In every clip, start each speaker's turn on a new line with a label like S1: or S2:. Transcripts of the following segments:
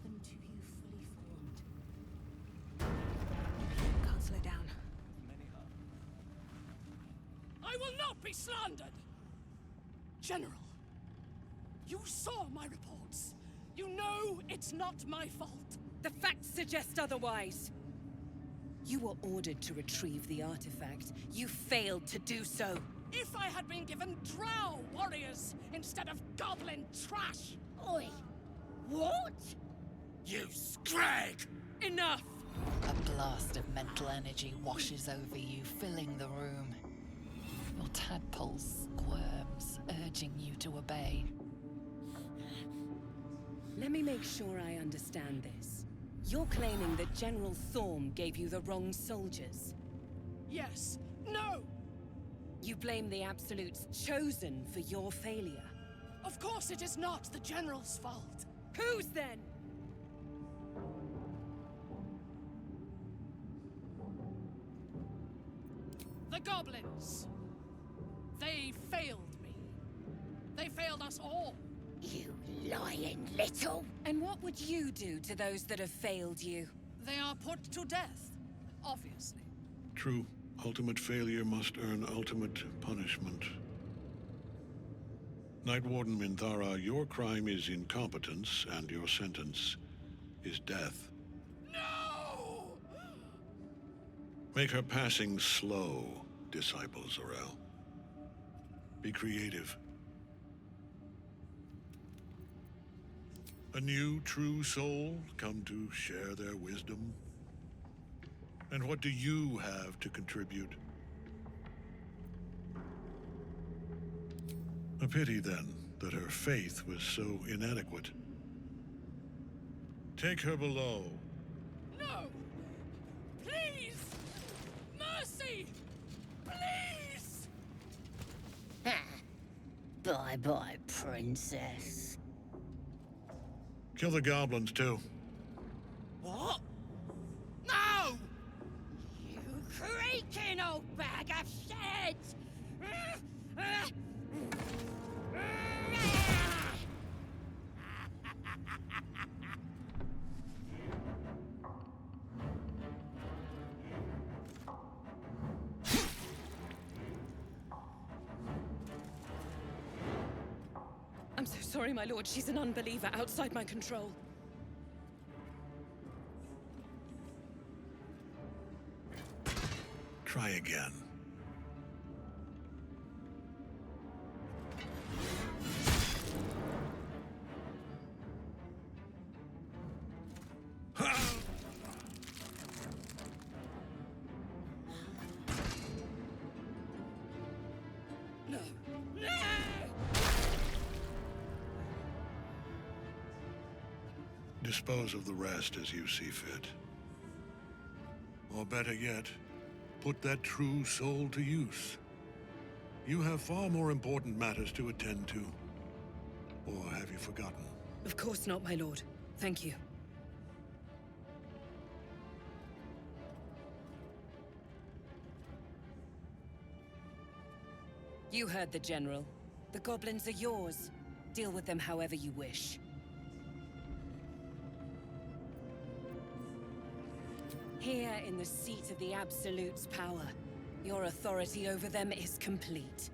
S1: them to you fully formed. Can't slow down.
S2: I will not be slandered! General, you saw my reports. You know it's not my fault.
S3: The facts suggest otherwise. You were ordered to retrieve the artifact. You failed to do so.
S2: If I had been given drow warriors instead of goblin trash!
S1: Oi! What?
S2: You scrag!
S3: Enough!
S4: A blast of mental energy washes over you, filling the room. Your tadpole squirms, urging you to obey.
S3: Let me make sure I understand this. You're claiming that General Thorm gave you the wrong soldiers.
S2: Yes. No!
S3: You blame the Absolute's Chosen for your failure.
S2: Of course it is not the General's fault.
S3: Whose then?
S2: The goblins. They failed me. They failed us all.
S1: You lying little!
S3: And what would you do to those that have failed you?
S2: They are put to death, obviously.
S5: True. Ultimate failure must earn ultimate punishment. Night Warden Minthara, your crime is incompetence, and your sentence is death.
S2: No!
S5: Make her passing slow, Disciple Zorel. Be creative. A new, true soul come to share their wisdom? And what do you have to contribute? A pity, then, that her faith was so inadequate. Take her below.
S2: No! Please! Mercy! Please!
S1: Ha! Bye-bye, princess.
S5: Kill the goblins, too.
S2: What? No!
S1: You creaking old bag of shit!
S3: I'm so sorry, my lord. She's an unbeliever outside my control.
S5: Try again.
S2: No! No!
S5: Dispose of the rest as you see fit. Or better yet, put that true soul to use. You have far more important matters to attend to. Or have you forgotten?
S3: Of course not, my lord. Thank you. You heard the General. The goblins are yours. Deal with them however you wish. Here in the seat of the Absolute's power, your authority over them is complete.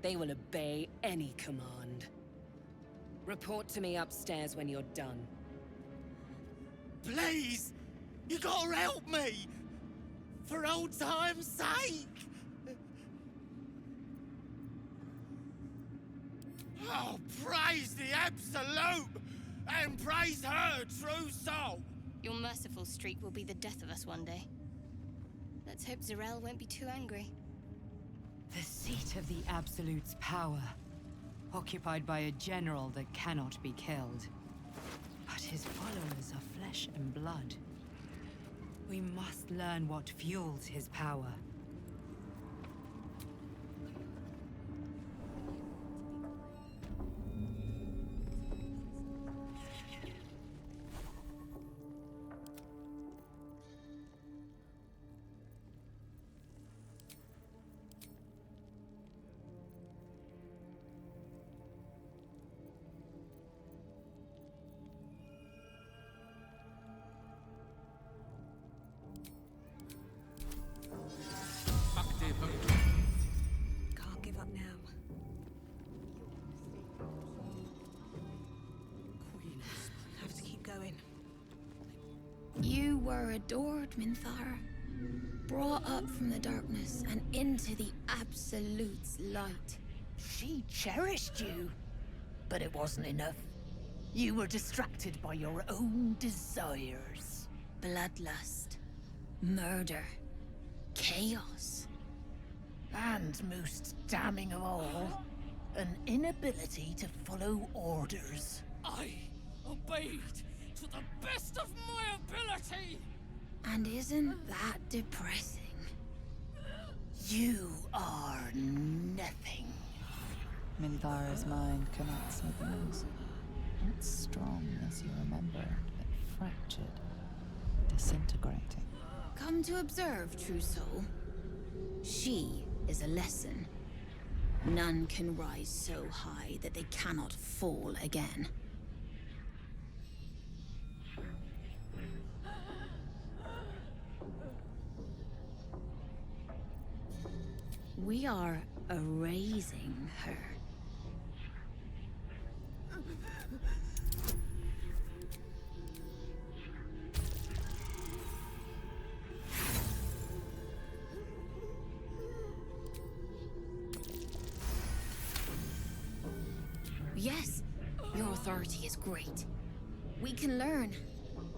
S3: They will obey any command. Report to me upstairs when you're done.
S2: Please! You gotta help me! For old time's sake! Oh, praise the Absolute! And praise her true soul!
S6: Your merciful streak will be the death of us one day. Let's hope Zorel won't be too angry.
S7: The seat of the Absolute's power, occupied by a general that cannot be killed. But his followers are flesh and blood. We must learn what fuels his power.
S6: were adored, Minthara. Brought up from the darkness and into the Absolute's light.
S8: She cherished you, but it wasn't enough. You were distracted by your own desires.
S6: Bloodlust, murder, chaos.
S8: And most damning of all, an inability to follow orders.
S2: I obeyed to the best of my ability!
S6: And isn't that depressing?
S8: You are nothing.
S4: Minthara's mind connects with yours. Not strong as you remember, but fractured, disintegrating.
S6: Come to observe, true soul. She is a lesson. None can rise so high that they cannot fall again. We are erasing her. Yes, your authority is great. We can learn,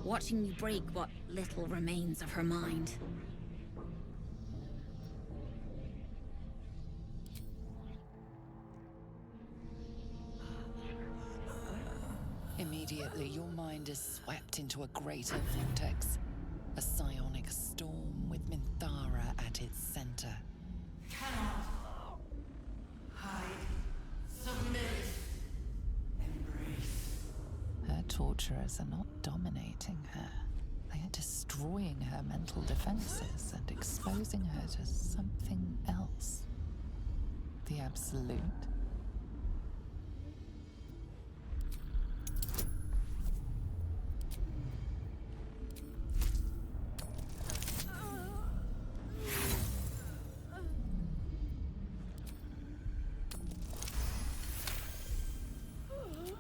S6: watching you break what little remains of her mind.
S4: Immediately, your mind is swept into a greater vortex. A psionic storm with Minthara at its center. Her torturers are not dominating her. They are destroying her mental defenses and exposing her to something else. The Absolute.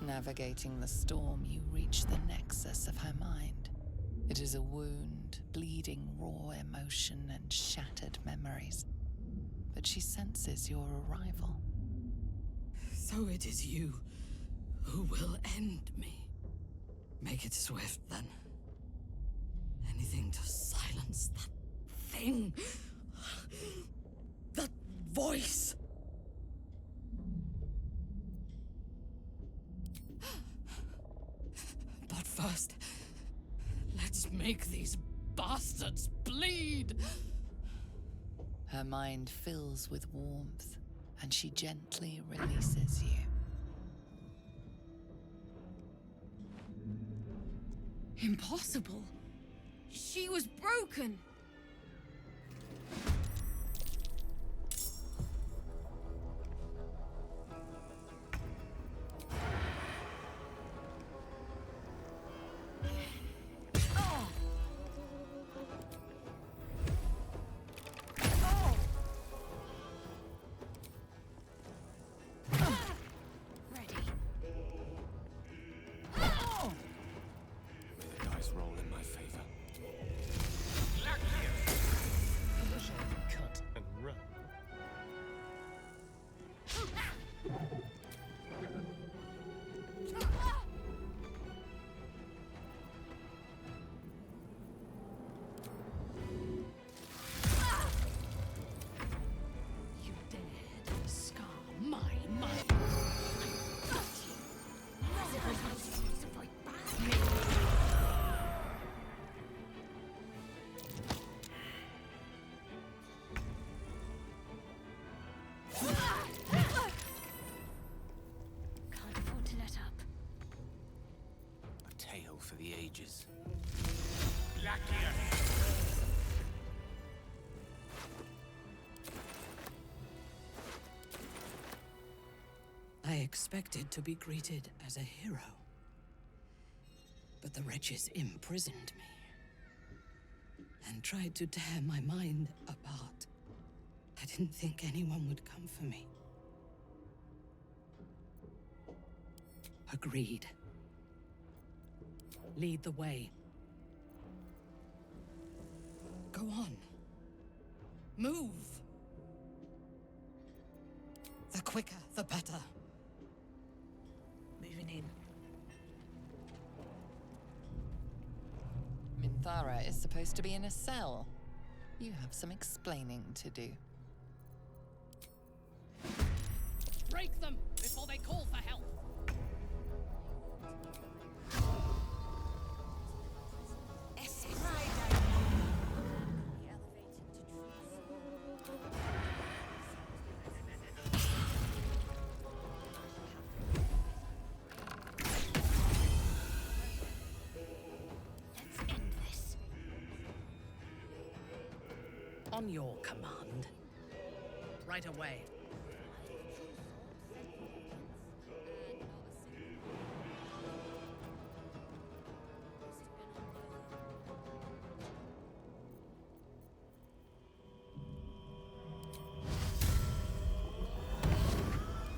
S4: Navigating the storm, you reach the nexus of her mind. It is a wound, bleeding raw emotion and shattered memories. But she senses your arrival.
S2: So it is you who will end me. Make it swift, then. Anything to silence that thing. That voice. But first, let's make these bastards bleed.
S4: Her mind fills with warmth, and she gently releases you.
S6: Impossible. She was broken.
S9: For the ages.
S2: I expected to be greeted as a hero. But the wretches imprisoned me and tried to tear my mind apart. I didn't think anyone would come for me. Agreed. Lead the way. Go on. Move. The quicker, the better.
S8: Moving in.
S4: Minthara is supposed to be in a cell. You have some explaining to do.
S1: Break them before they call for help.
S10: On your command. Right away.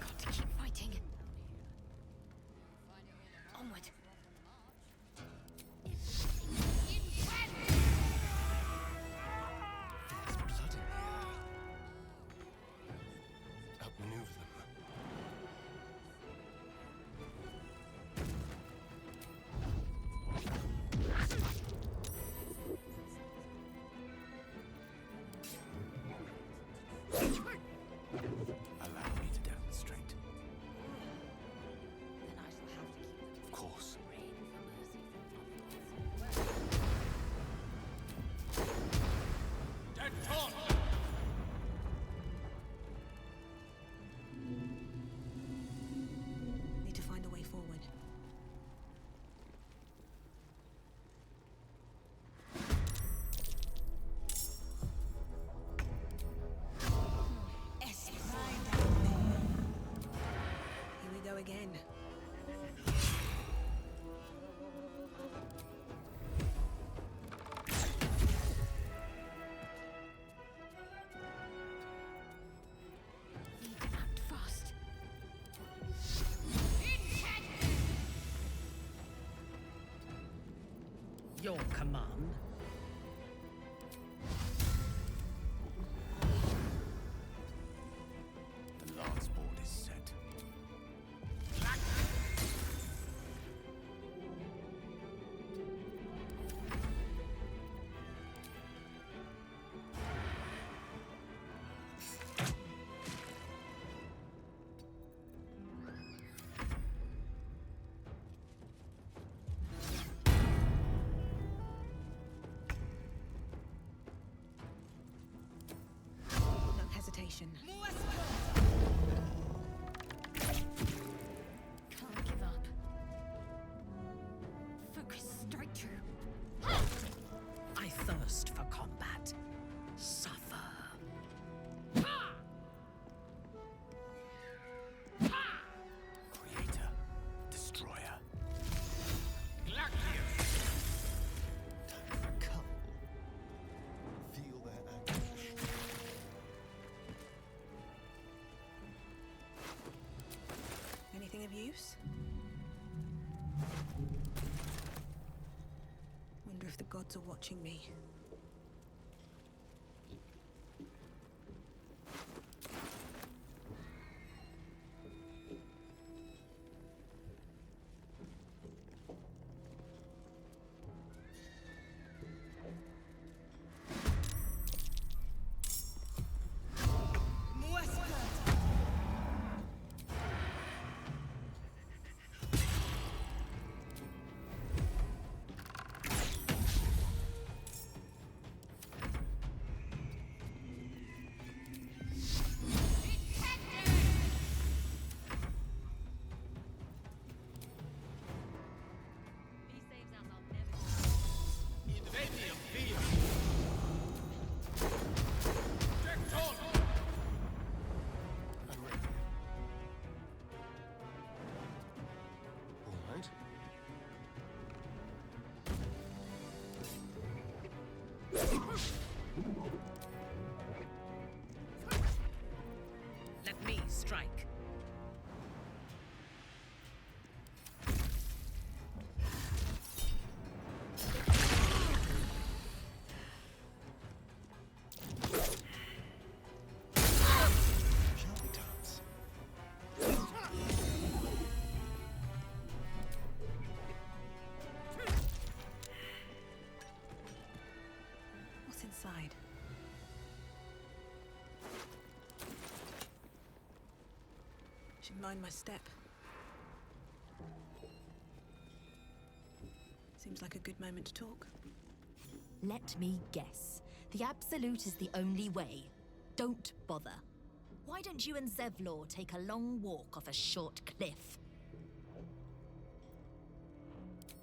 S6: Got to keep fighting. Onward.
S9: Outmaneuver them. Allow me to demonstrate.
S6: Then I shall have to keep them.
S9: Of course.
S6: Praying for mercy from
S9: Dead Tom!
S8: Need to find a way forward. Here we go again.
S6: Need to act fast.
S10: Your command.
S9: The lance board is set.
S8: No hesitation.
S6: Can't give up. Focus straight through.
S10: I thirst for combat. Suffer.
S9: Creator. Destroyer.
S10: Come.
S11: Feel their anguish.
S8: Anything of use? Wonder if the gods are watching me.
S12: Should mind my step. Seems like a good moment to talk.
S13: Let me guess. The Absolute is the only way. Don't bother. Why don't you and Zevlor take a long walk off a short cliff?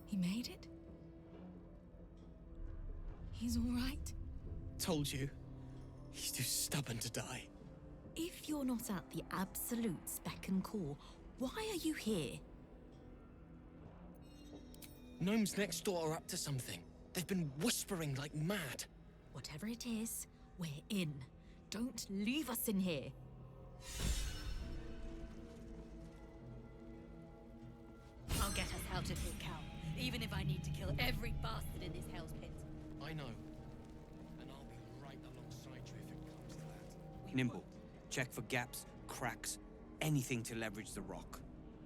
S2: He made it? He's all right?
S9: Told you. He's too stubborn to die.
S13: If you're not at the Absolute's beck and call, why are you here?
S9: Gnomes next door are up to something. They've been whispering like mad.
S13: Whatever it is, we're in. Don't leave us in here.
S14: I'll get us out of here, Cal. Even if I need to kill every bastard in this hell's pit.
S9: I know. And I'll be right alongside you if it comes to that.
S15: Nimble. Check for gaps, cracks, anything to leverage the rock.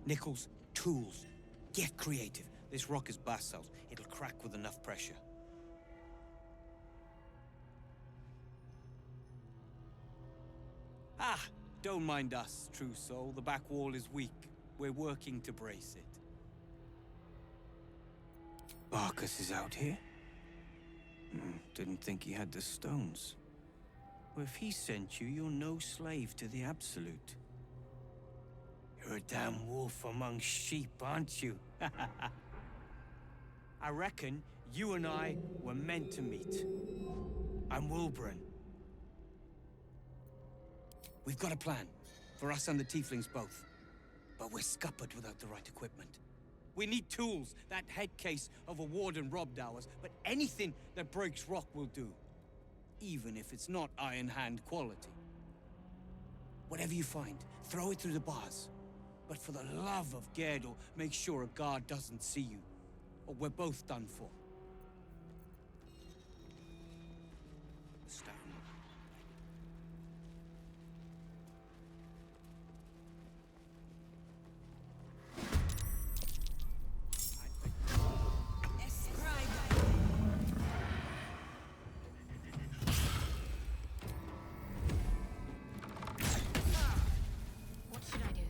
S15: Nickels, tools. Get creative. This rock is basalt. It'll crack with enough pressure. Ah! Don't mind us, true soul. The back wall is weak. We're working to brace it. Barkus is out here? Didn't think he had the stones. Well, if he sent you, you're no slave to the Absolute. You're a damn wolf among sheep, aren't you? I reckon you and I were meant to meet. I'm Wilburn. We've got a plan, for us and the tieflings both. But we're scuppered without the right equipment. We need tools. That head case of a warden robbed ours, but anything that breaks rock will do. Even if it's not Iron Hand quality. Whatever you find, throw it through the bars. But for the love of Gerdor, make sure a guard doesn't see you, or we're both done for. The stone.
S6: What should I do?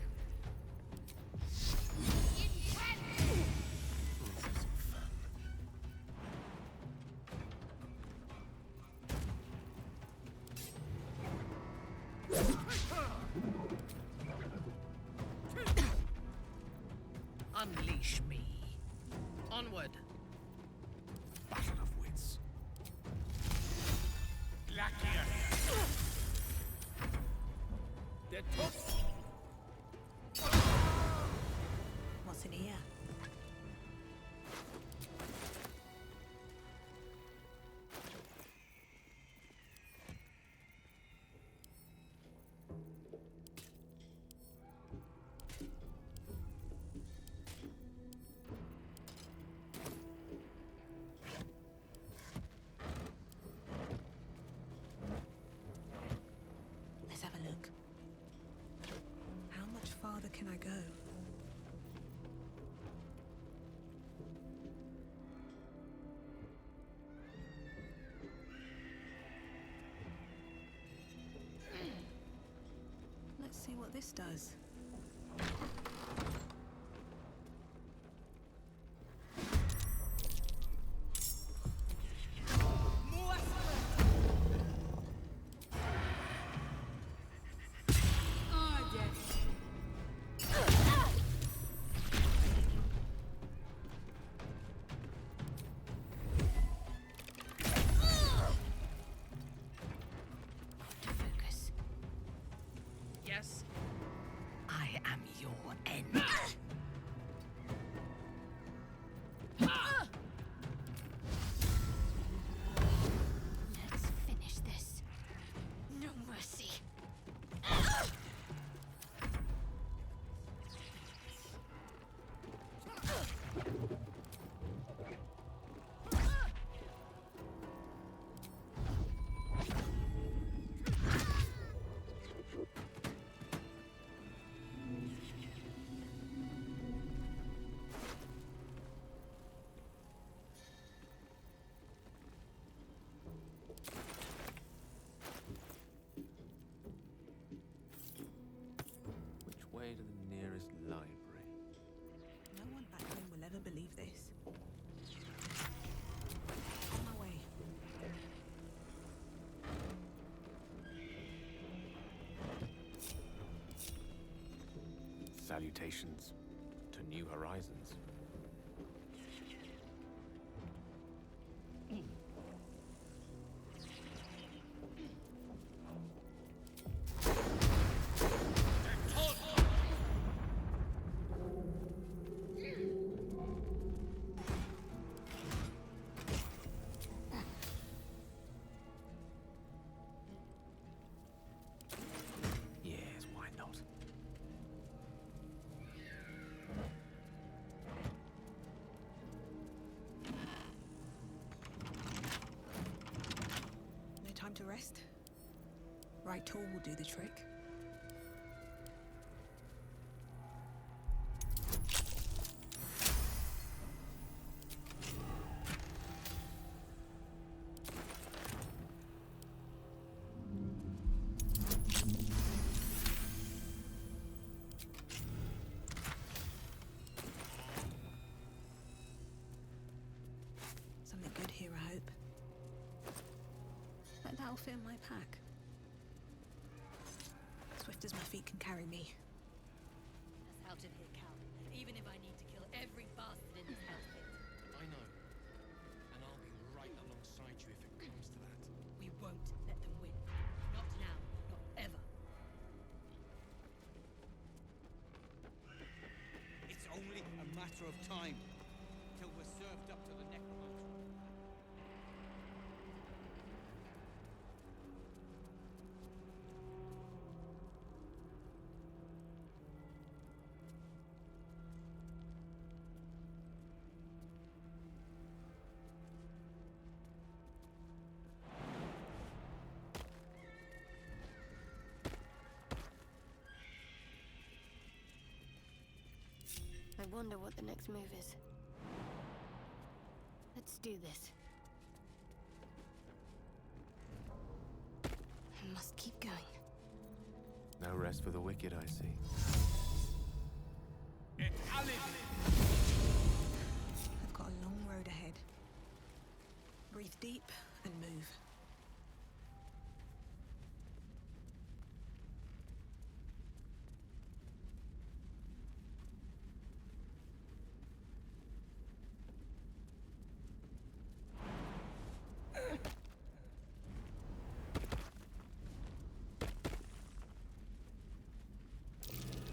S10: Unleash me. Onward.
S9: Battle of wits.
S12: What's in here? Let's have a look. How much farther can I go? Let's see what this does.
S6: Focus.
S10: Yes. I am your end.
S6: Let's finish this. No mercy.
S16: Salutations to new horizons. Yes, why not?
S12: No time to rest? Right tool will do the trick. Something good here, I hope. But that'll fit in my pack. Swift as my feet can carry me.
S14: Us out of here, Cal. Even if I need to kill every bastard in this outfit.
S9: I know. And I'll be right alongside you if it comes to that.
S14: We won't let them win. Not now. Not ever.
S15: It's only a matter of time till we're served up to the necromancer.
S17: I wonder what the next move is. Let's do this. I must keep going.
S16: No rest for the wicked, I see.
S12: I've got a long road ahead. Breathe deep and move.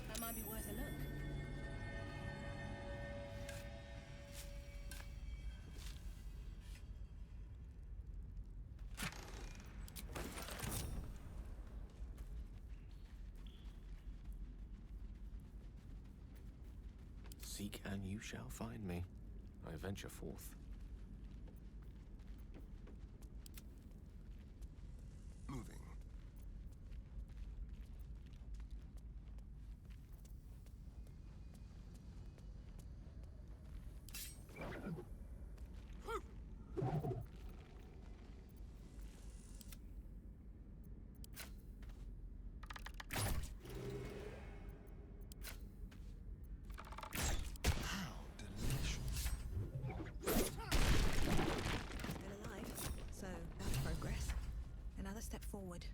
S14: That might be worth a look.
S16: Seek and you shall find me. I venture forth.
S11: Moving. How delicious.
S12: Still alive, so that's progress. Another step forward.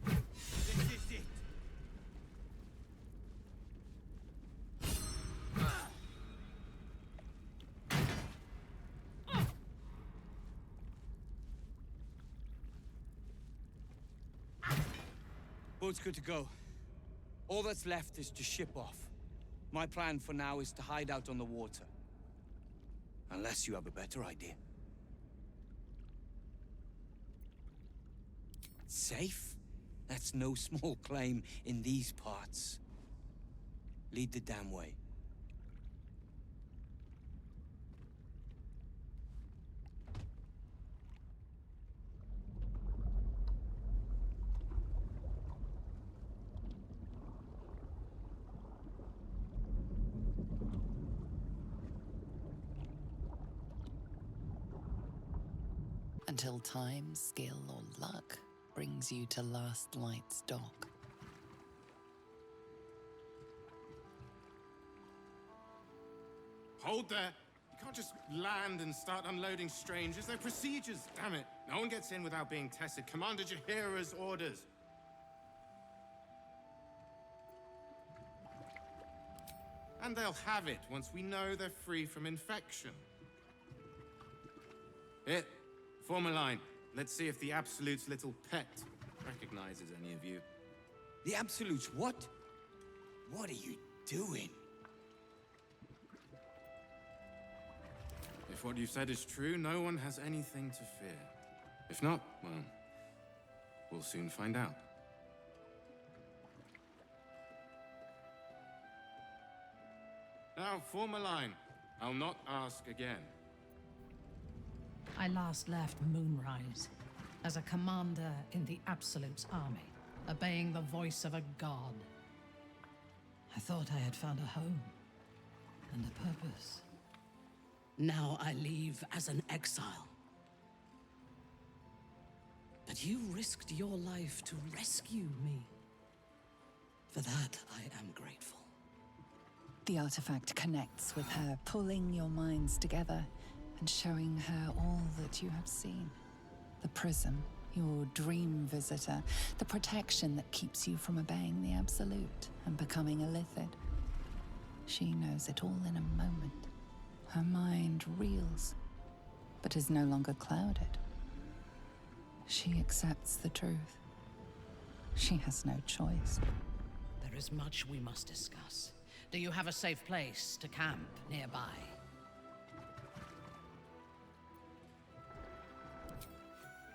S15: This is it. Boat's good to go. All that's left is to ship off. My plan for now is to hide out on the water. Unless you have a better idea. Safe? That's no small claim in these parts. Lead the damn way.
S4: Until time, skill, or luck brings you to Last Light's dock.
S18: Hold there. You Can't just land and start unloading strangers. They're procedures, damn it. No one gets in without being tested. Commander Jaheira's orders. And they'll have it once we know they're free from infection. Here, form a line. Let's see if the Absolute's little pet recognizes any of you.
S15: The Absolutes, what? What are you doing?
S18: If what you've said is true, no one has anything to fear. If not, well, we'll soon find out. Now, form a line. I'll not ask again.
S19: I last left Moonrise as a commander in the Absolute's army, obeying the voice of a god. I thought I had found a home and a purpose.
S2: Now I leave as an exile. But you risked your life to rescue me. For that, I am grateful.
S4: The artifact connects with her, pulling your minds together and showing her all that you have seen. The prism, your dream visitor, the protection that keeps you from obeying the Absolute and becoming a Lithid. She knows it all in a moment. Her mind reels, but is no longer clouded. She accepts the truth. She has no choice.
S2: There is much we must discuss. Do you have a safe place to camp nearby?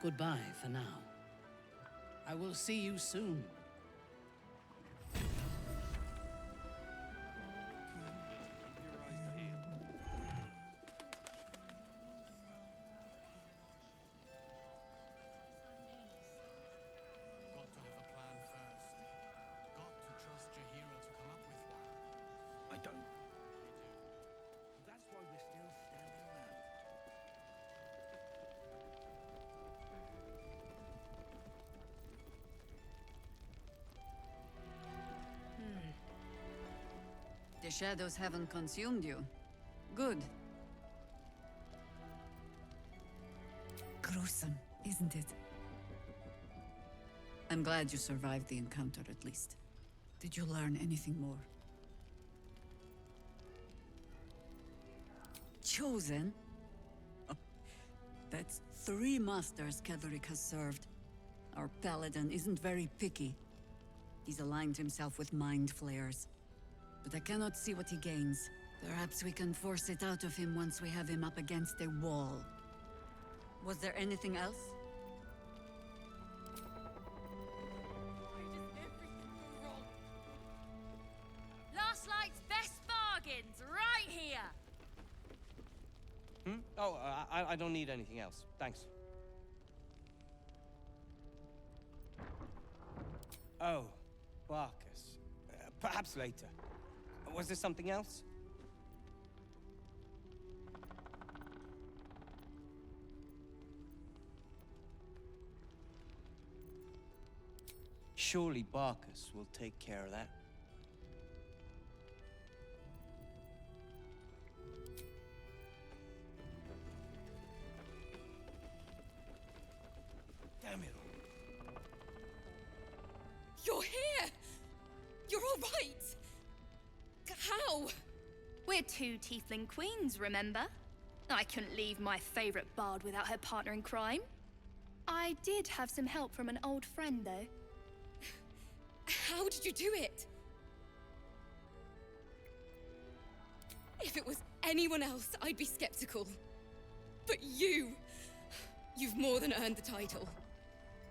S2: Goodbye for now. I will see you soon.
S20: The shadows haven't consumed you. Good.
S21: Gruesome, isn't it?
S20: I'm glad you survived the encounter, at least. Did you learn anything more? Chosen? Oh, that's 3 masters Ketheric has served. Our paladin isn't very picky. He's aligned himself with mind flayers. But I cannot see what he gains. Perhaps we can force it out of him once we have him up against a wall. Was there anything else?
S14: Last Light's best bargains, right here!
S22: Oh, I don't need anything else. Thanks. Oh, Barcus. Perhaps later. Was there something else? Surely Barcus will take care of that. Damn it all.
S23: You're here! You're all right! How?
S24: We're 2 tiefling queens, remember? I couldn't leave my favorite bard without her partner in crime. I did have some help from an old friend, though.
S23: How did you do it? If it was anyone else, I'd be skeptical. But you've more than earned the title.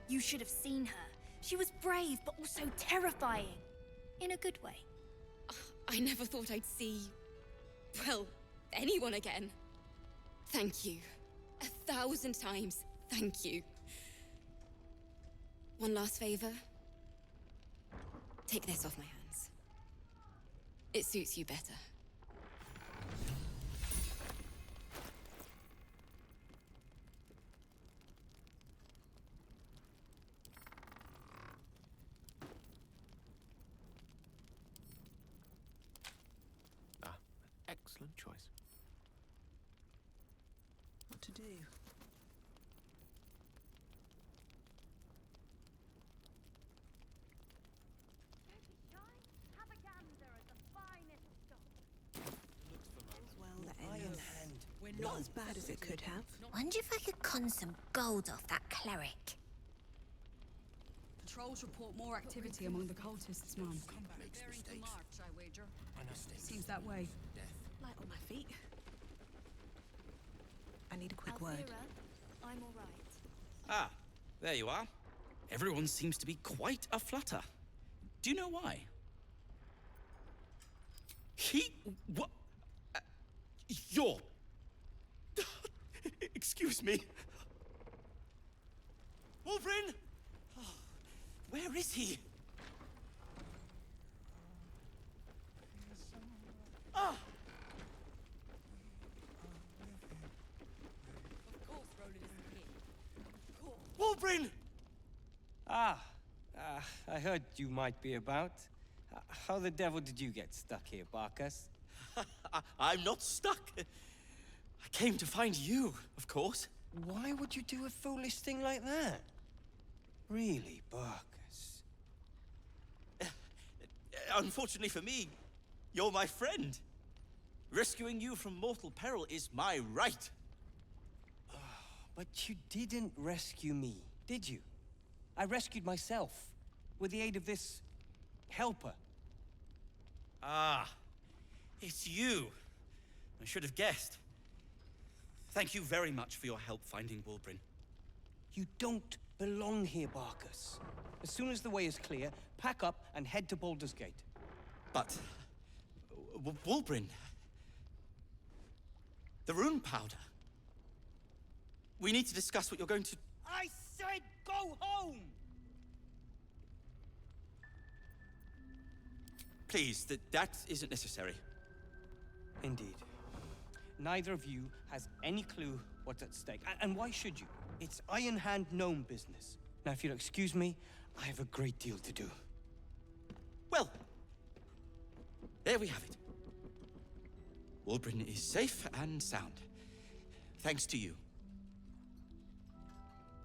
S24: You should have seen her. She was brave, but also terrifying. In a good way.
S23: I never thought I'd see, well, anyone again. Thank you. 1,000 times, thank you. One last favor. Take this off my hands. It suits you better.
S16: Excellent choice.
S12: what to do. Well, that ends. Not as bad as it could have.
S13: Wonder if I could con some gold off that cleric.
S3: Patrols report more activity among the cultists, Mum.
S2: March, I wager.
S3: Seems that way.
S12: Light on my feet. I need a quick word.
S24: I'm all right.
S5: Ah, there you are. Everyone seems to be quite a flutter. Do you know why? What? You're... Excuse me. Wolverine! Oh, where is he? Ah!
S2: Of course Roland isn't here. Of course.
S5: Wolverine!
S22: I heard you might be about. How the devil did you get stuck here, Barkus?
S5: I'm not stuck. I came to find you, of course.
S22: Why would you do a foolish thing like that? Really, Barkus?
S5: Unfortunately for me, you're my friend. Rescuing you from mortal peril is my right.
S22: But you didn't rescue me, did you? I rescued myself, with the aid of this... helper.
S5: Ah, it's you. I should have guessed. Thank you very much for your help finding Wolverine.
S22: You don't belong here, Barkus. As soon as the way is clear, pack up and head to Baldur's Gate.
S5: But... Wolverine... The rune powder... We need to discuss what you're going to...
S22: I said go home!
S5: Please, that isn't necessary.
S22: Indeed. Neither of you has any clue what's at stake. And why should you? It's Iron Hand gnome business. Now, if you'll excuse me, I have a great deal to do.
S5: Well, there we have it. Wolverine is safe and sound. Thanks to you.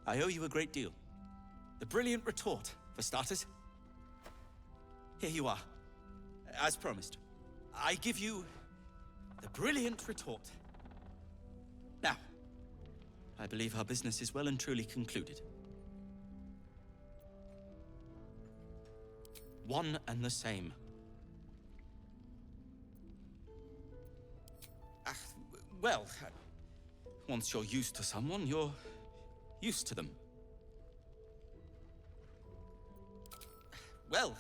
S5: I owe you a great deal. The brilliant retort, for starters. Here you are. As promised, I give you the brilliant retort. Now, I believe our business is well and truly concluded. One and the same. Well, once you're used to someone, you're used to them. Well,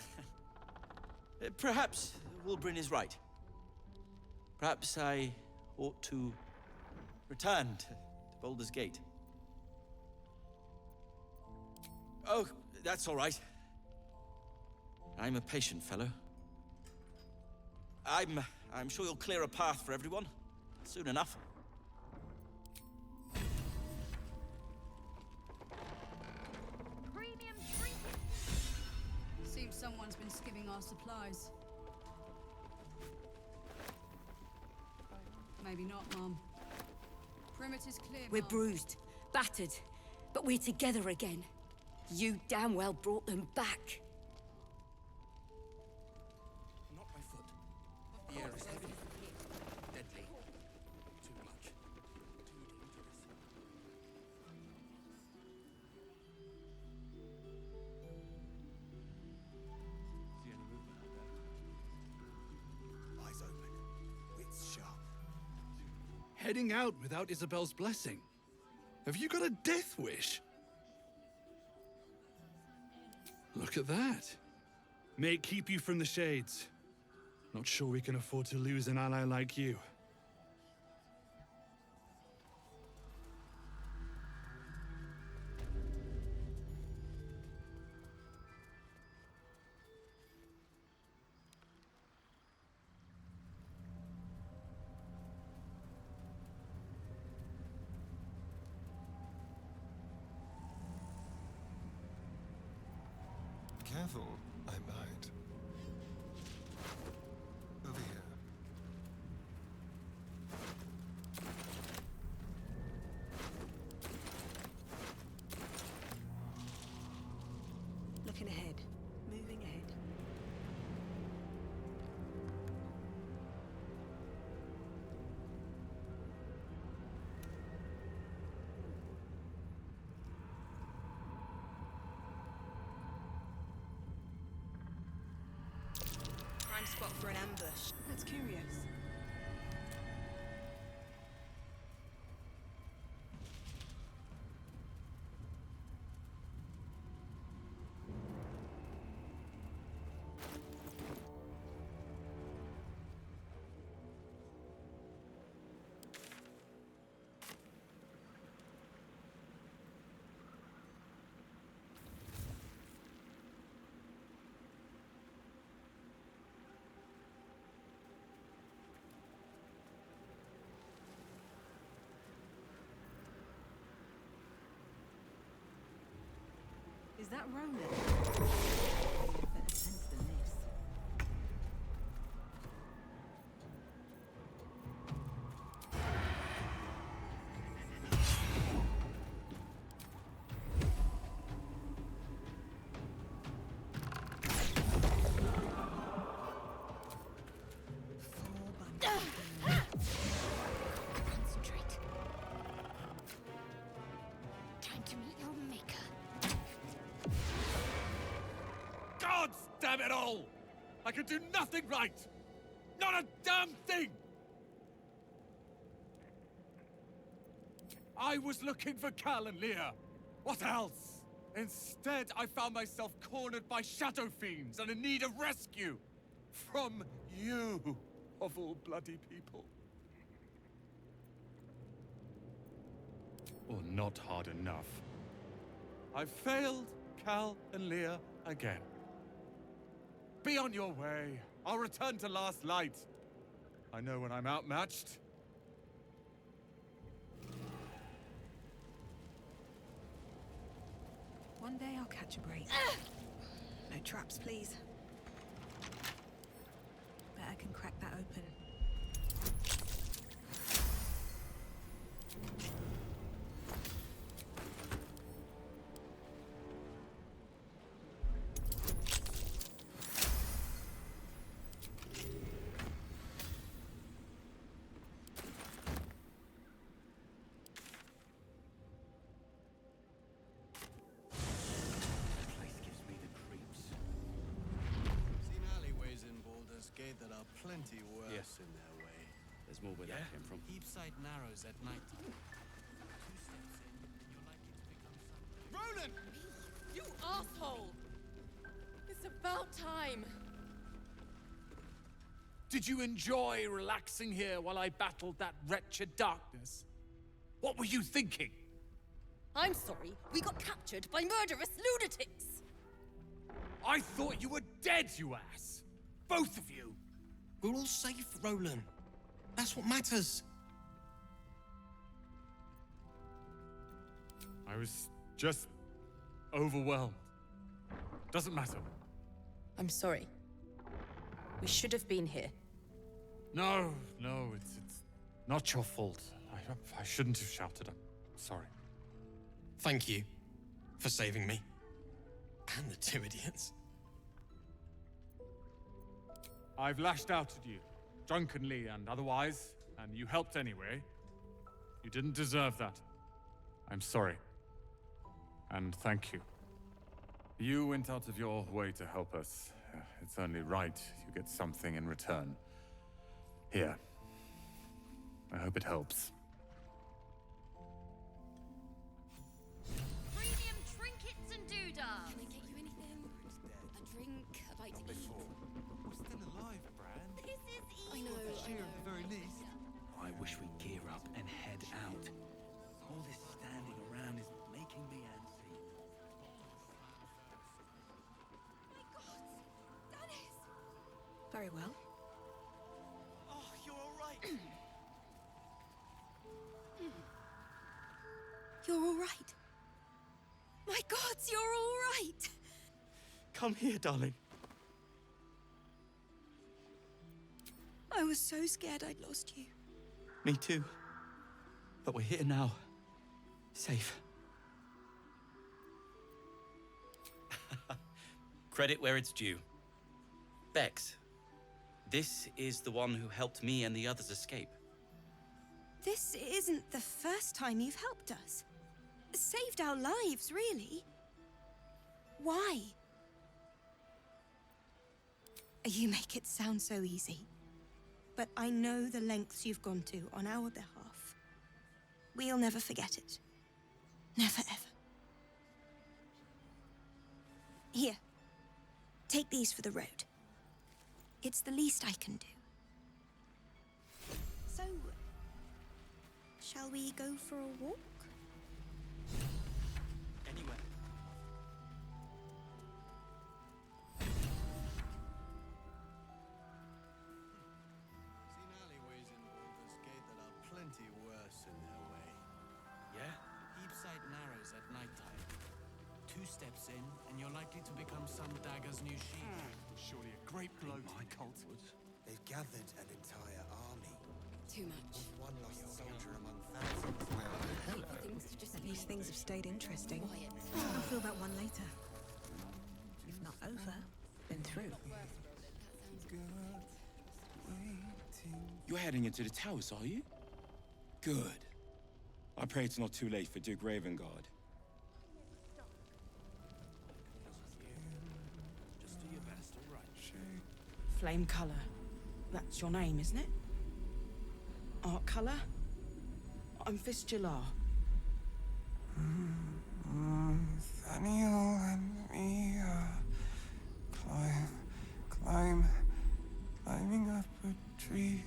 S5: perhaps Wolverine is right. Perhaps I ought to return to Baldur's Gate. Oh, that's all right. I'm a patient fellow. I'm sure you'll clear a path for everyone soon enough.
S3: Premium Seems someone's been skimming our supplies. Maybe not, Mum. Perimeter's clear,
S13: We're
S3: Mum.
S13: bruised, battered, but we're together again. You damn well brought them back.
S15: Not by foot. The air is heavy. Deadly. Too much. Too dangerous.
S11: See any movement out there? Eyes open. Wits sharp.
S7: Heading out without Isabel's blessing. Have you got a death wish? Look at that. May it keep you from the shades. Not sure we can afford to lose an ally like you.
S11: Careful, I might. Over here.
S12: spot for an ambush.
S3: That's curious. Is that Roland? Better sense than this.
S17: Concentrate. Time to meet your maker.
S7: God damn it all! I can do nothing right! Not a damn thing! I was looking for Cal and Leah. What else? Instead, I found myself cornered by shadow fiends and in need of rescue. From you, of all bloody people. Or not hard enough. I failed Cal and Leah again. Be on your way. I'll return to Last Light. I know when I'm outmatched.
S12: One day I'll catch a break. No traps, please. Bet I can crack that open.
S11: Seen alleyways in Baldur's Gate that are plenty worse in their way.
S5: There's more where that came from.
S11: Heapside narrows at night time. 2 steps in, and you're likely to become something. Roland!
S1: You asshole! It's about time!
S7: Did you enjoy relaxing here while I battled that wretched darkness? What were you thinking?
S1: I'm sorry, we got captured by murderous lunatics!
S7: I thought you were dead, you ass! Both of you!
S9: We're all safe, Roland. That's what matters.
S7: I was just overwhelmed. Doesn't matter.
S1: I'm sorry. We should have been here.
S7: No, it's not your fault. I shouldn't have shouted. I'm sorry.
S9: Thank you for saving me. And the 2 idiots.
S7: I've lashed out at you, drunkenly and otherwise, and you helped anyway. You didn't deserve that. I'm sorry. And thank you. You went out of your way to help us. It's only right you get something in return. Here. I hope it helps.
S14: Premium trinkets and doodads.
S23: Can I get you anything? A drink, a bite to eat?
S11: We're still alive, Bran.
S14: This is
S23: I
S14: evil.
S23: know, I know.
S11: At the very least.
S5: I wish we'd gear up and head out. All this standing around is making me antsy.
S23: My God! Dennis!
S12: Very well.
S5: Oh, you're all right.
S23: You're all right. My God, you're all right.
S5: Come here, darling.
S23: I was so scared I'd lost you.
S5: Me too. But we're here now. Safe. Credit where it's due. Bex, this is the one who helped me and the others escape.
S23: This isn't the first time you've helped us. Saved our lives, really. Why?
S12: You make it sound so easy. But I know the lengths you've gone to on our behalf. We'll never forget it. Never ever. Here. Take these for the road. It's the least I can do. So, shall we go for a walk?
S5: Anywhere.
S11: Seen alleyways in Baldur's Gate that are plenty worse in their way.
S5: Yeah?
S11: Heapside narrows at nighttime. 2 steps in, and you're likely to become some dagger's new sheath.
S7: Surely a great blow to the cult.
S6: They've gathered an entire army.
S23: Too much.
S6: One lost soldier among thousands.
S12: At least things have stayed interesting. I'll feel that one later. If not over, then through.
S8: You're heading into the towers, are you? Good. I pray it's not too late for Duke Ravengard.
S11: Just do your best, all right?
S10: Flame colour. That's your name, isn't it? Art colour? I'm Fistula.
S6: Nathaniel and me climbing up a tree.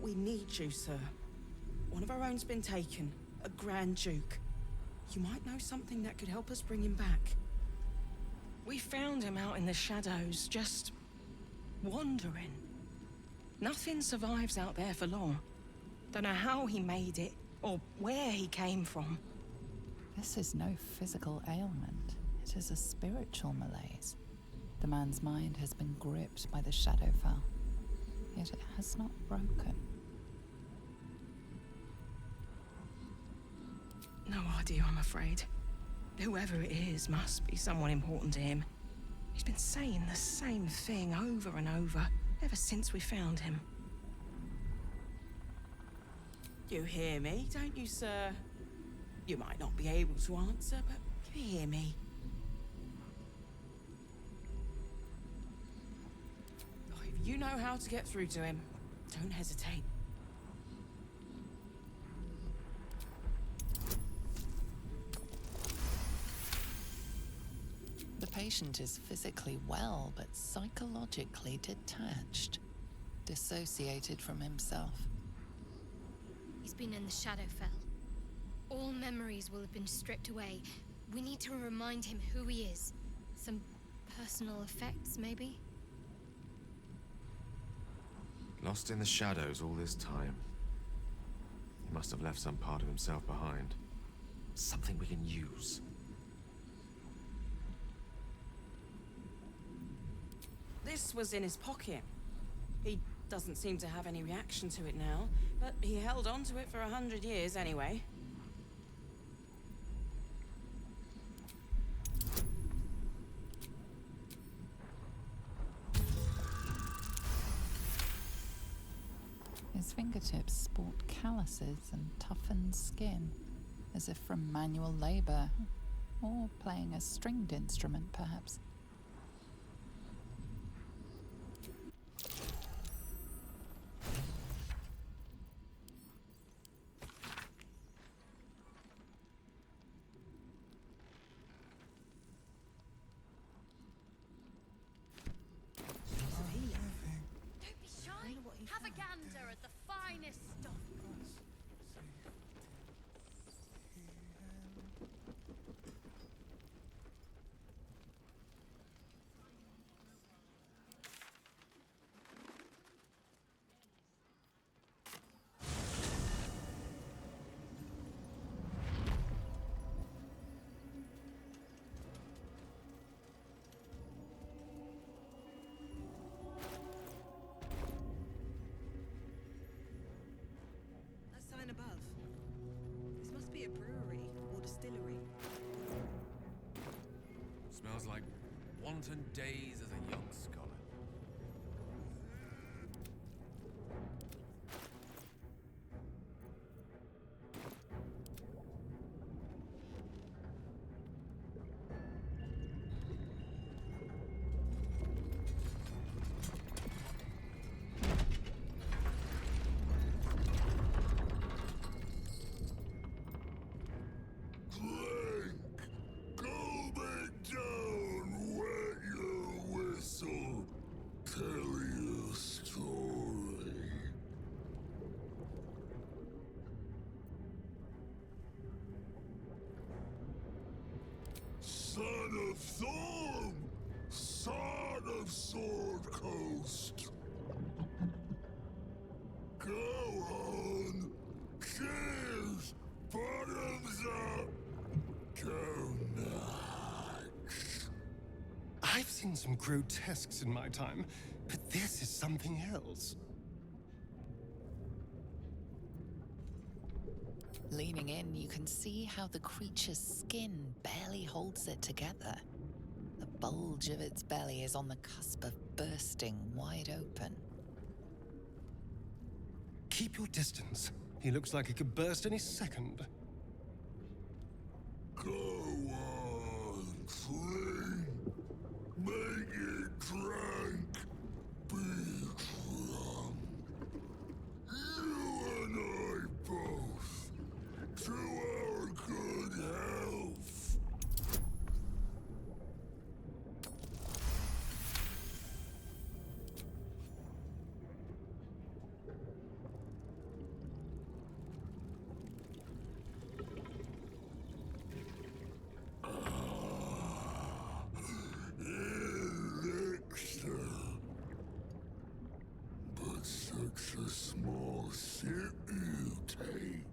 S10: We need you, sir. One of our own's been taken. A Grand Duke. You might know something that could help us bring him back. We found him out in the shadows, just wandering. Nothing survives out there for long. Don't know how he made it, or where he came from.
S4: This is no physical ailment. It is a spiritual malaise. The man's mind has been gripped by the Shadowfell, yet it has not broken.
S10: No idea, I'm afraid. Whoever it is must be someone important to him. He's been saying the same thing over and over, ever since we found him. You hear me, don't you, sir? You might not be able to answer, but you hear me. Oh, if you know how to get through to him, don't hesitate.
S4: The patient is physically well, but psychologically detached, dissociated from himself.
S17: He's been in the Shadowfell. All memories will have been stripped away. We need to remind him who he is. Some personal effects, maybe?
S16: Lost in the shadows all this time. He must have left some part of himself behind. Something we can use.
S10: This was in his pocket. He doesn't seem to have any reaction to it now, but he held on to it for 100 years anyway.
S4: His fingertips sport calluses and toughened skin, as if from manual labor, or playing a stringed instrument, perhaps.
S24: Don't be shy. Have a gander at the finest stuff.
S12: That sign above. This must be a brewery or distillery.
S16: Smells like wanton days as a young scholar.
S18: son of Thorn, son of Sword Coast. Go on. Cheers. Bottoms up. Go nuts.
S19: I've seen some grotesques in my time, but this is something else.
S4: Leaning in, you can see how the creature's skin barely holds it together. The bulge of its belly is on the cusp of bursting wide open.
S19: Keep your distance. He looks like he could burst any second.
S18: Go on, clean. Make it drunk. Be drunk. You and I both. To our good health. Elixir. But such a small sip you take.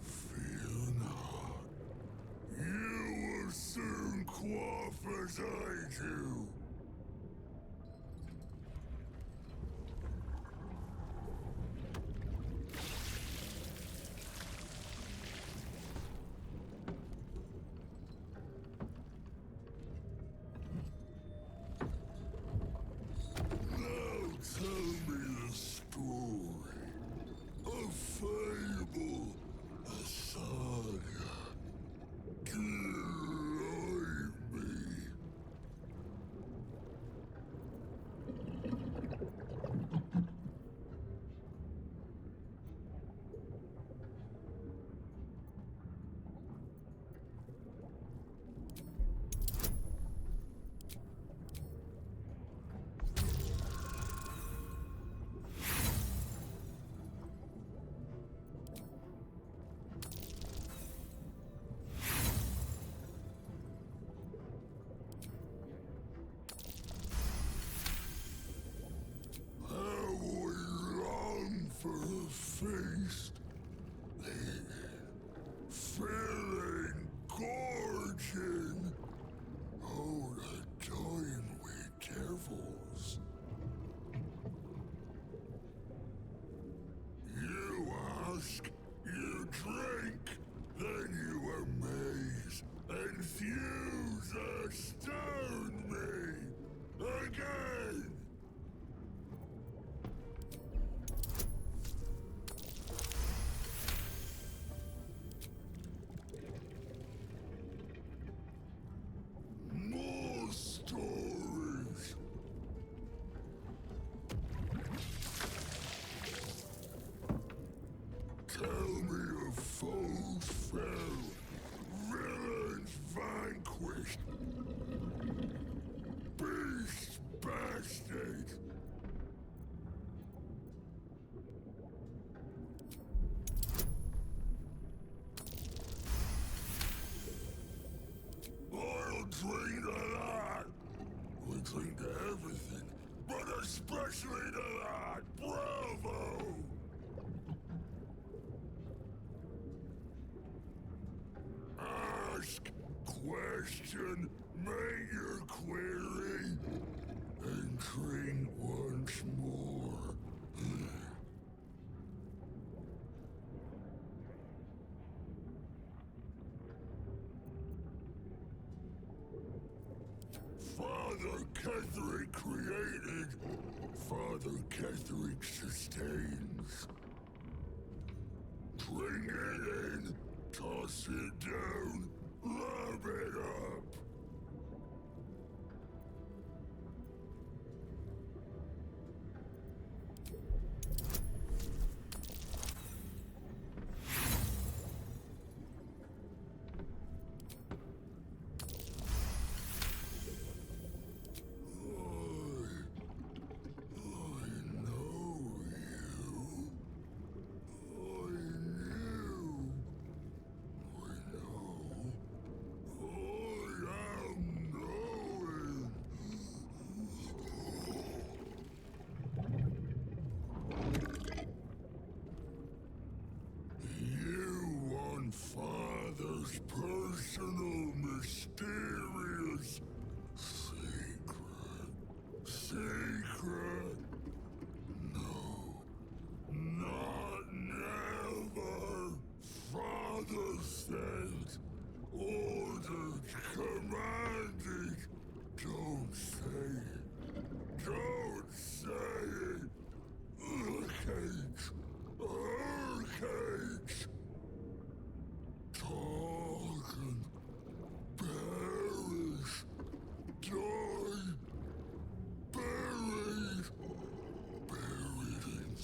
S18: Fear not. You will soon quaff as I do. Now tell me the story. A fable, a saga. Guide me. How we long for a feast. Filling, gorging. Oh, the time with devils. You ask, you drink, then you amaze, enthuse, astound me. Again. More stories. Tell me of foes fell, villains vanquished, beasts bastard. I'll drink to that. We drink to everything, but especially to that. Bravo! Ask, question, make your query, and drink once more. Father Ketherick created, Father Ketherick sustains. Bring it in, toss it down, love it up.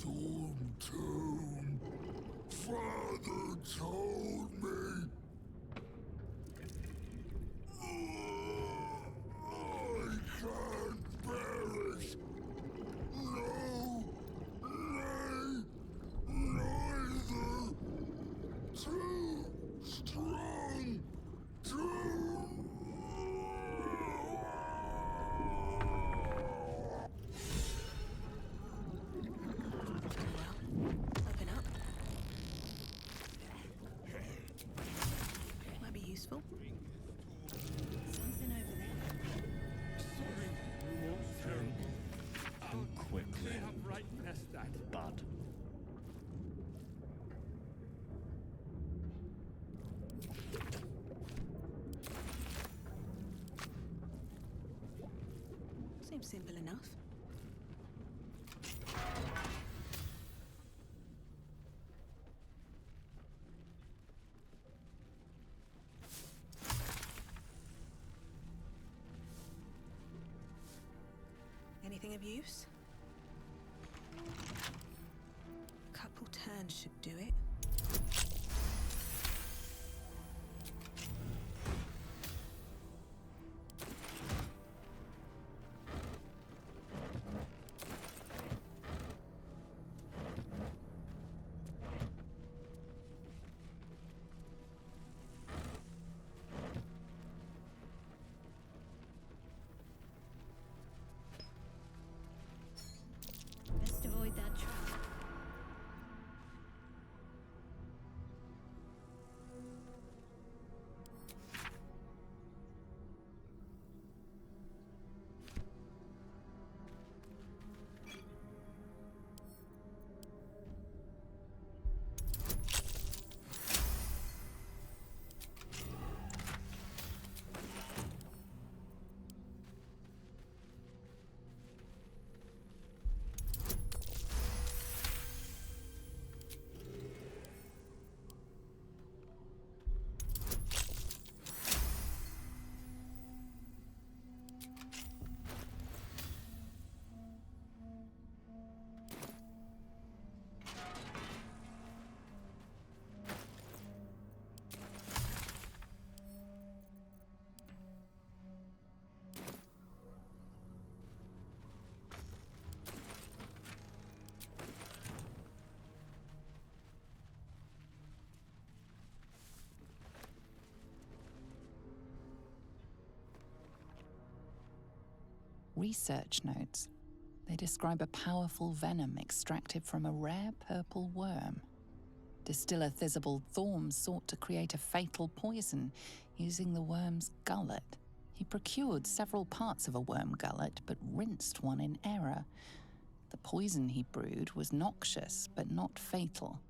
S18: Storm Tomb. Father told me. I can't bear it. No, nay, neither. Too strong.
S3: Open up. Might be useful. Something over there.
S7: How quickly? They have right pressed that.
S2: Bud.
S3: Seems simple enough. Anything of use? A couple turns should do it.
S14: Best avoid that trap.
S4: Research notes. They describe a powerful venom extracted from a rare purple worm. Distiller Thisbald Thorm sought to create a fatal poison using the worm's gullet. He procured several parts of a worm gullet, but rinsed one in error. The poison he brewed was noxious, but not fatal.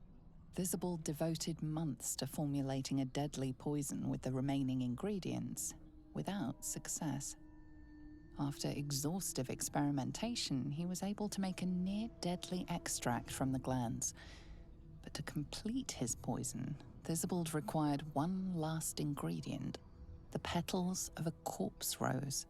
S4: Thisbald devoted months to formulating a deadly poison with the remaining ingredients, without success. After exhaustive experimentation, he was able to make a near-deadly extract from the glands. But to complete his poison, Thisbald required one last ingredient, the petals of a corpse rose.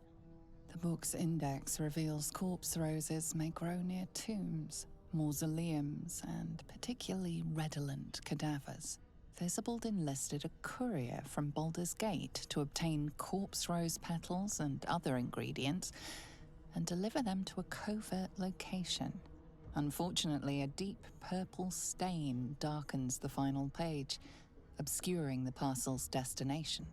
S4: The book's index reveals corpse roses may grow near tombs, mausoleums, and particularly redolent cadavers. Thisbald enlisted a courier from Baldur's Gate to obtain corpse rose petals and other ingredients and deliver them to a covert location. Unfortunately, a deep purple stain darkens the final page, obscuring the parcel's destination.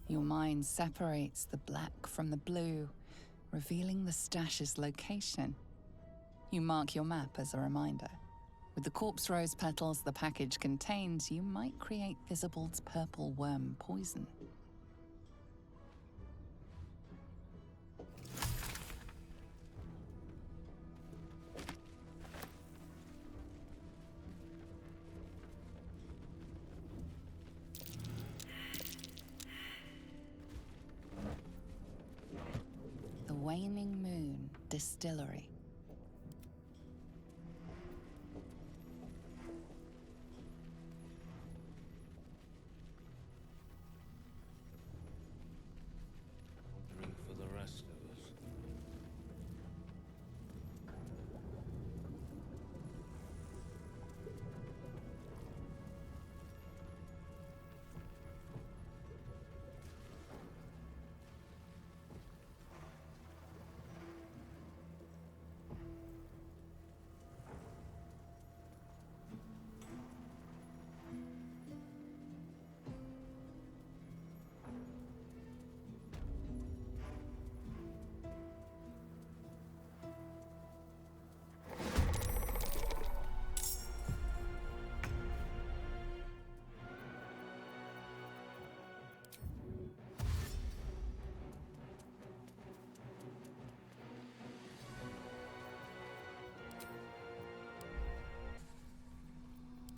S4: Your mind separates the black from the blue, revealing the stash's location. You mark your map as a reminder. With the corpse rose petals the package contains, you might create Thisbald's purple worm poison. The Waning Moon Distillery.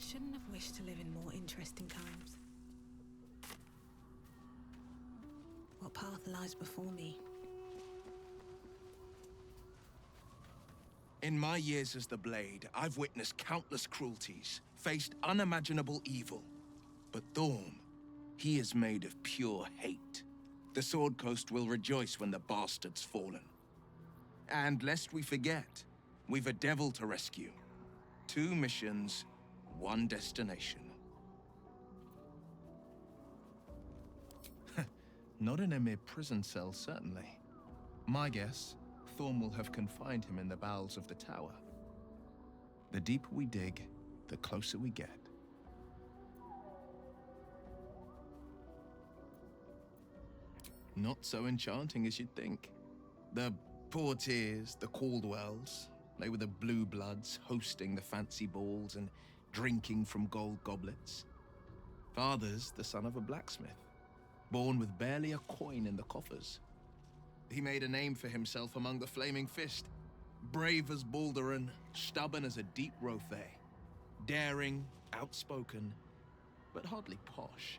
S3: Shouldn't have wished to live in more interesting times. What path lies before me?
S2: In my years as the Blade, I've witnessed countless cruelties, faced unimaginable evil. But Thorm, he is made of pure hate. The Sword Coast will rejoice when the bastard's fallen. And lest we forget, we've a devil to rescue. 2 missions, 1 destination. Not in a mere prison cell, certainly. My guess, Thorm will have confined him in the bowels of the tower. The deeper we dig, the closer we get. Not so enchanting as you'd think. The Portiers, the Caldwells, they were the blue bloods hosting the fancy balls and drinking from gold goblets. Father's the son of a blacksmith, born with barely a coin in the coffers. He made a name for himself among the Flaming Fist. Brave as Baldur and stubborn as a deep Rothe. Daring, outspoken, but hardly posh.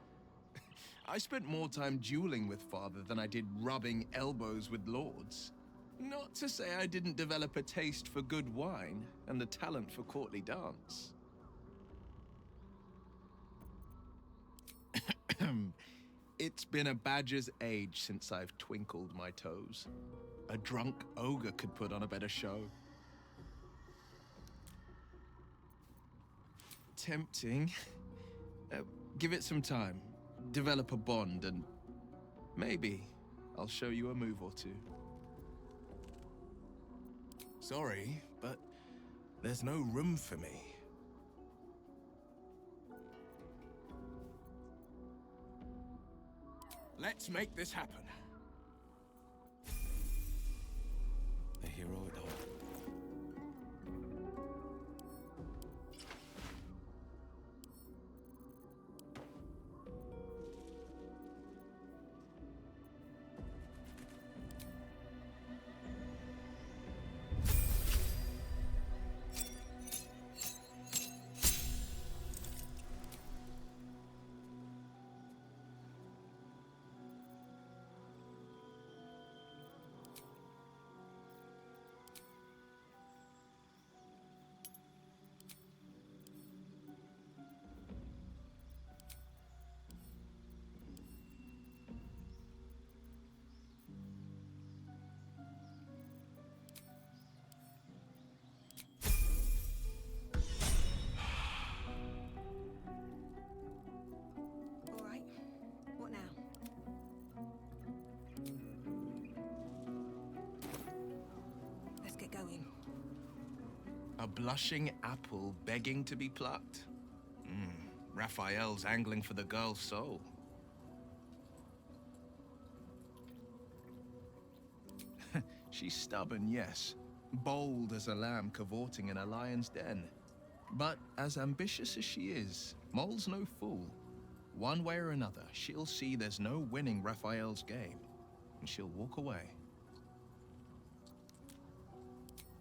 S2: I spent more time dueling with Father than I did rubbing elbows with lords. Not to say I didn't develop a taste for good wine and the talent for courtly dance. It's been a badger's age since I've twinkled my toes. A drunk ogre could put on a better show. Tempting. Give it some time. Develop a bond, and maybe I'll show you a move or 2. Sorry, but there's no room for me. Let's make this happen.
S8: A hero at heart.
S2: A blushing apple begging to be plucked? Raphael's angling for the girl's soul. She's stubborn, yes. Bold as a lamb cavorting in a lion's den. But as ambitious as she is, Mole's no fool. One way or another, she'll see there's no winning Raphael's game, and she'll walk away.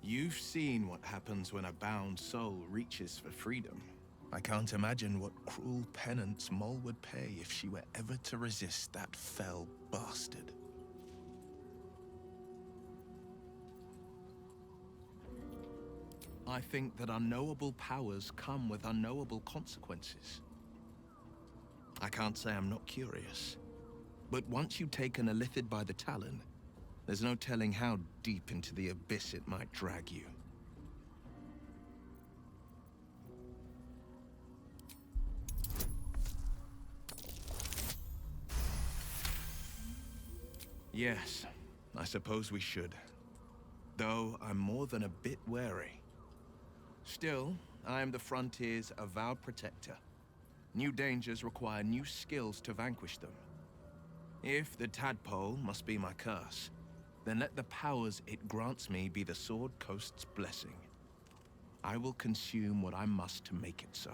S2: You've seen what happens when a bound soul reaches for freedom. I can't imagine what cruel penance Mole would pay if she were ever to resist that fell bastard. I think that unknowable powers come with unknowable consequences. I can't say I'm not curious, but once you've taken a lithid by the talon, there's no telling how deep into the abyss it might drag you. Yes, I suppose we should. Though I'm more than a bit wary. Still, I am the Frontier's avowed protector. New dangers require new skills to vanquish them. If the tadpole must be my curse, then let the powers it grants me be the Sword Coast's blessing. I will consume what I must to make it so.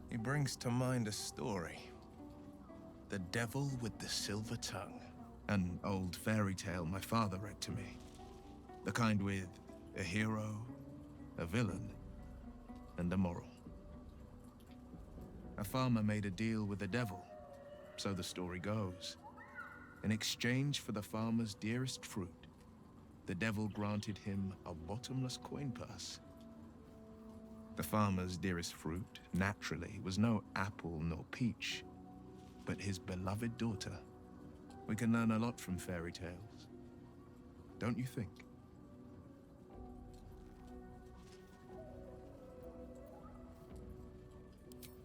S2: He brings to mind a story. The Devil with the Silver Tongue. An old fairy tale my father read to me. The kind with a hero, a villain, and a moral. A farmer made a deal with the devil, so the story goes. In exchange for the farmer's dearest fruit, the devil granted him a bottomless coin purse. The farmer's dearest fruit, naturally, was no apple nor peach, but his beloved daughter. We can learn a lot from fairy tales, don't you think?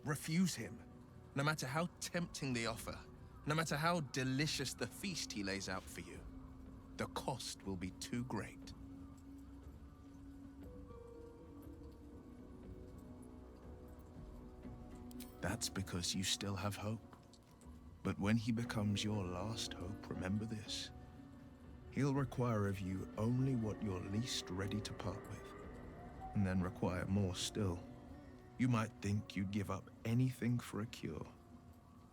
S2: Refuse him, no matter how tempting the offer, no matter how delicious the feast he lays out for you. The cost will be too great. That's because you still have hope. But when he becomes your last hope, remember this. He'll require of you only what you're least ready to part with, and then require more still. You might think you'd give up anything for a cure,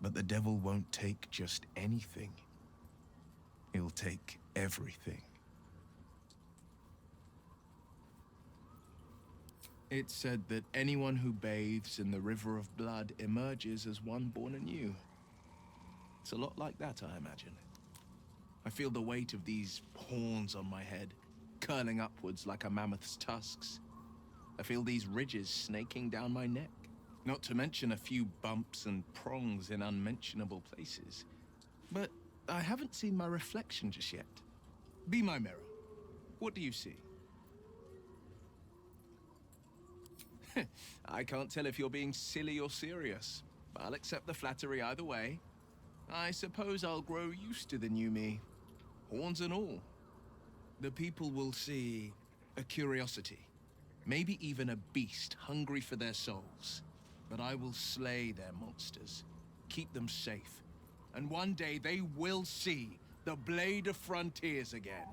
S2: but the devil won't take just anything. He'll take everything. It's said that anyone who bathes in the river of blood emerges as one born anew. It's a lot like that, I imagine. I feel the weight of these horns on my head, curling upwards like a mammoth's tusks. I feel these ridges snaking down my neck, not to mention a few bumps and prongs in unmentionable places. But I haven't seen my reflection just yet. Be my mirror. What do you see? I can't tell if you're being silly or serious. I'll accept the flattery either way. I suppose I'll grow used to the new me, horns and all. The people will see a curiosity, maybe even a beast hungry for their souls. But I will slay their monsters, keep them safe, and one day they will see the Blade of Frontiers again.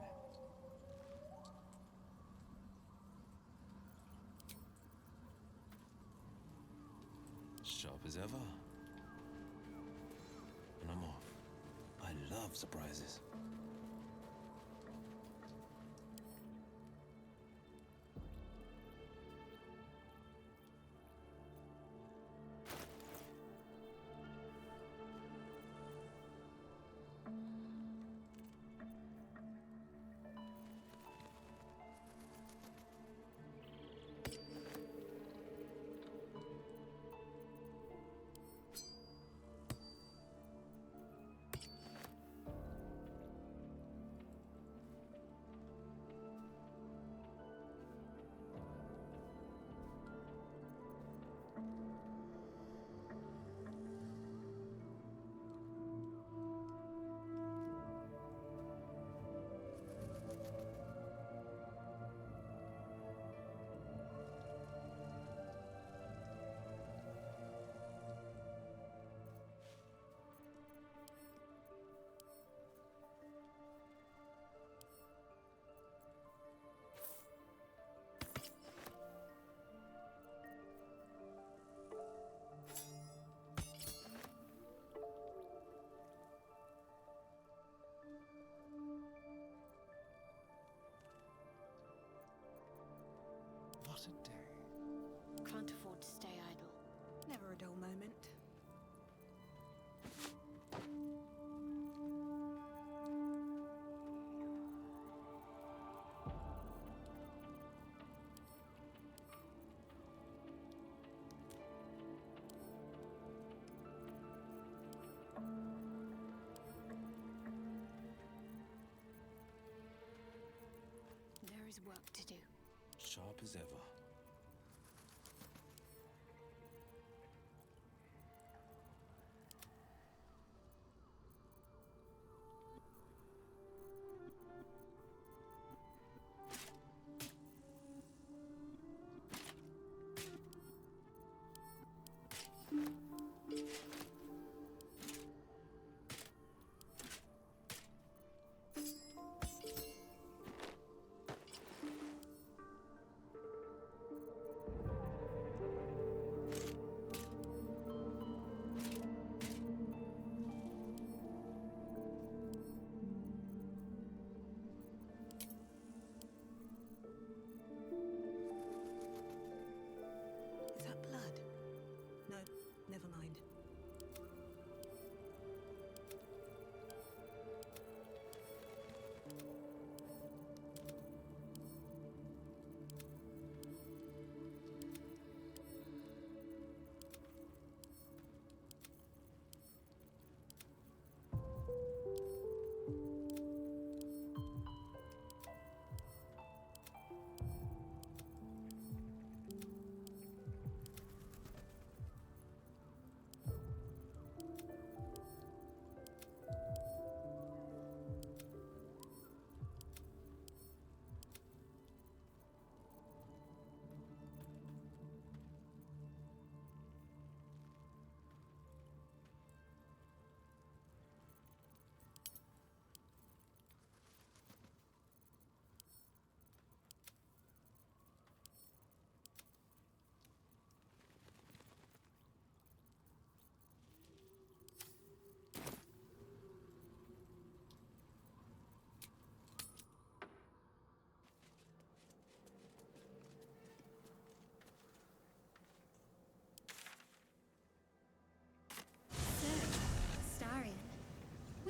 S16: Sharp as ever. And I'm off. I love surprises.
S3: What a day. Can't afford to stay idle. Never a dull moment. There is work to do.
S16: Sharp as ever.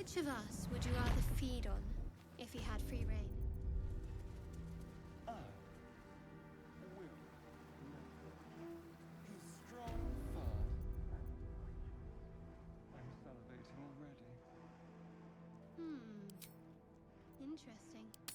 S17: Which of us would you rather feed on if he had free reign?
S19: He's strong, far. I'm salivating already.
S17: Interesting.